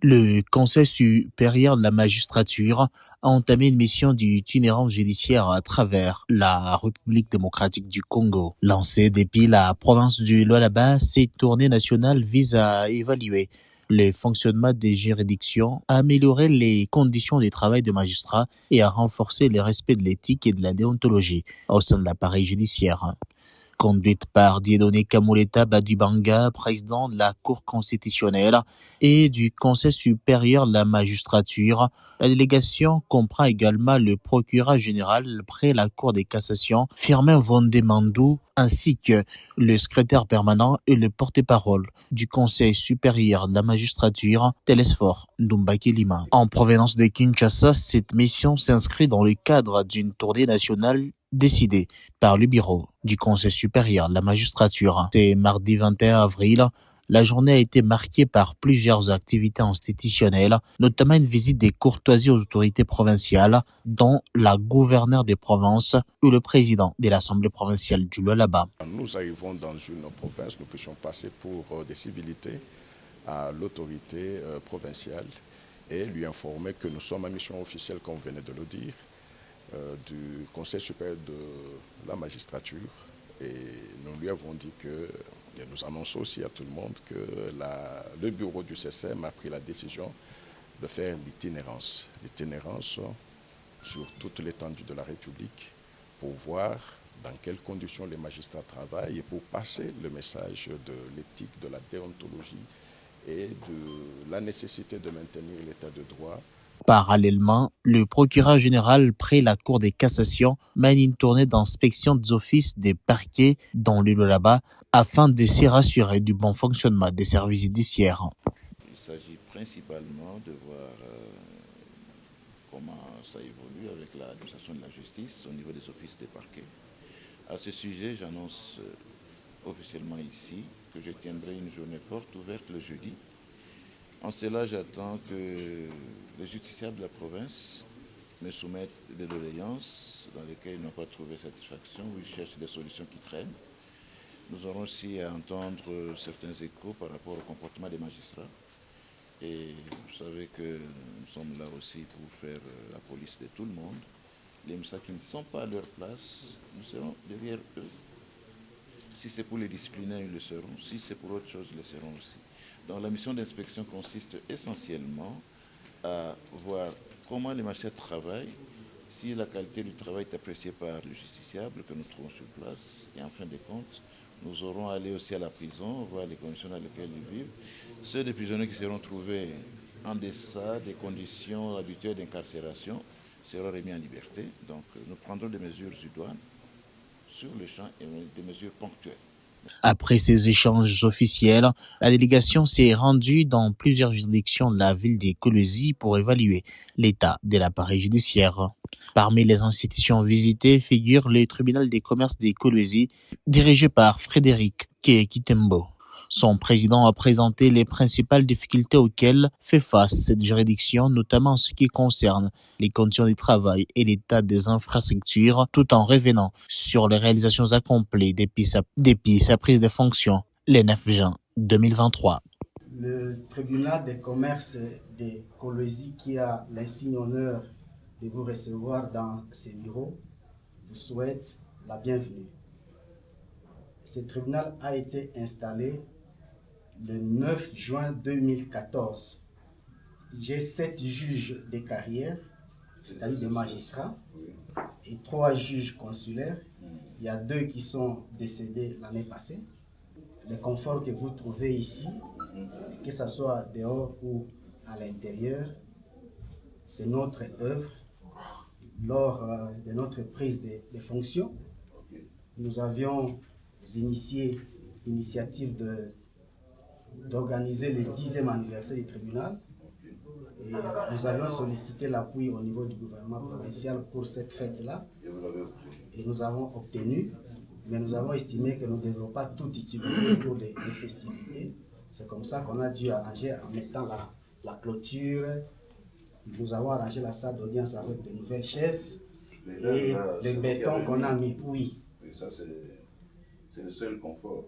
Le Conseil supérieur de la magistrature a entamé une mission d'itinérance judiciaire à travers la République démocratique du Congo. Lancée depuis la province du Lualaba, cette tournée nationale vise à évaluer le fonctionnement des juridictions, à améliorer les conditions de travail des magistrats et à renforcer le respect de l'éthique et de la déontologie au sein de l'appareil judiciaire. Conduite par Dieudonné Kamoleta Badibanga, président de la Cour constitutionnelle et du Conseil supérieur de la magistrature. La délégation comprend également le procureur général près la Cour de cassation, Firmin Vondemandou, ainsi que le secrétaire permanent et le porte-parole du Conseil supérieur de la magistrature, Télésphore Ndumbaki Lima. En provenance de Kinshasa, cette mission s'inscrit dans le cadre d'une tournée nationale décidée par le bureau du Conseil supérieur de la magistrature. C'est mardi 21 avril. La journée a été marquée par plusieurs activités institutionnelles, notamment une visite des courtoisies aux autorités provinciales, dont la gouverneure des provinces ou le président de l'Assemblée provinciale du Lualaba. Nous arrivons dans une province, nous puissions passer pour des civilités à l'autorité provinciale et lui informer que nous sommes en mission officielle, comme vous venez de le dire, du Conseil supérieur de la magistrature, et nous lui avons dit que, et nous annonçons aussi à tout le monde que le bureau du CCM a pris la décision de faire l'itinérance sur toute l'étendue de la République pour voir dans quelles conditions les magistrats travaillent et pour passer le message de l'éthique, de la déontologie et de la nécessité de maintenir l'état de droit. Parallèlement, le procureur général près la Cour de cassation mène une tournée d'inspection des offices des parquets dans le Lualaba afin de se rassurer du bon fonctionnement des services judiciaires. Il s'agit principalement de voir comment ça évolue avec l'administration de la justice au niveau des offices des parquets. À ce sujet, j'annonce officiellement ici que je tiendrai une journée porte ouverte le jeudi. En cela, j'attends que les justiciables de la province me soumettent des doléances dans lesquelles ils n'ont pas trouvé satisfaction ou ils cherchent des solutions qui traînent. Nous aurons aussi à entendre certains échos par rapport au comportement des magistrats. Et vous savez que nous sommes là aussi pour faire la police de tout le monde. Les magistrats qui ne sont pas à leur place, nous serons derrière eux. Si c'est pour les discipliner, ils le seront. Si c'est pour autre chose, ils le seront aussi. Donc la mission d'inspection consiste essentiellement à voir comment les magistrats travaillent, si la qualité du travail est appréciée par le justiciable que nous trouvons sur place. Et en fin de compte, nous aurons à aller aussi à la prison, voir les conditions dans lesquelles ils vivent. Ceux des prisonniers qui seront trouvés en deçà des conditions habituelles d'incarcération seront remis en liberté. Donc nous prendrons des mesures idoines sur le champ et des mesures ponctuelles. Après ces échanges officiels, la délégation s'est rendue dans plusieurs juridictions de la ville de Kolwezi pour évaluer l'état de l'appareil judiciaire. Parmi les institutions visitées figure le tribunal des commerces de Kolwezi, dirigé par Frédéric Kekitembo. Son président a présenté les principales difficultés auxquelles fait face cette juridiction, notamment en ce qui concerne les conditions de travail et l'état des infrastructures, tout en revenant sur les réalisations accomplies depuis sa prise de fonction le 9 juin 2023. Le tribunal des commerces de Kolwezi, qui a l'insigne honneur de vous recevoir dans ses bureaux, vous souhaite la bienvenue. Ce tribunal a été installé le 9 juin 2014. J'ai 7 juges de carrière, c'est-à-dire des magistrats, et 3 juges consulaires. Il y a 2 qui sont décédés l'année passée. Le confort que vous trouvez ici, que ce soit dehors ou à l'intérieur, c'est notre œuvre. Lors de notre prise de fonction, nous avions initié l'initiative d'organiser le 10e anniversaire du tribunal et nous avions sollicité l'appui au niveau du gouvernement provincial pour cette fête-là et nous avons obtenu, mais nous avons estimé que nous ne devions pas tout utiliser pour les festivités. C'est comme ça qu'on a dû arranger en mettant la clôture. Nous avons arrangé la salle d'audience avec de nouvelles chaises et le béton qu'on a mis, oui. Ça, c'est le seul confort.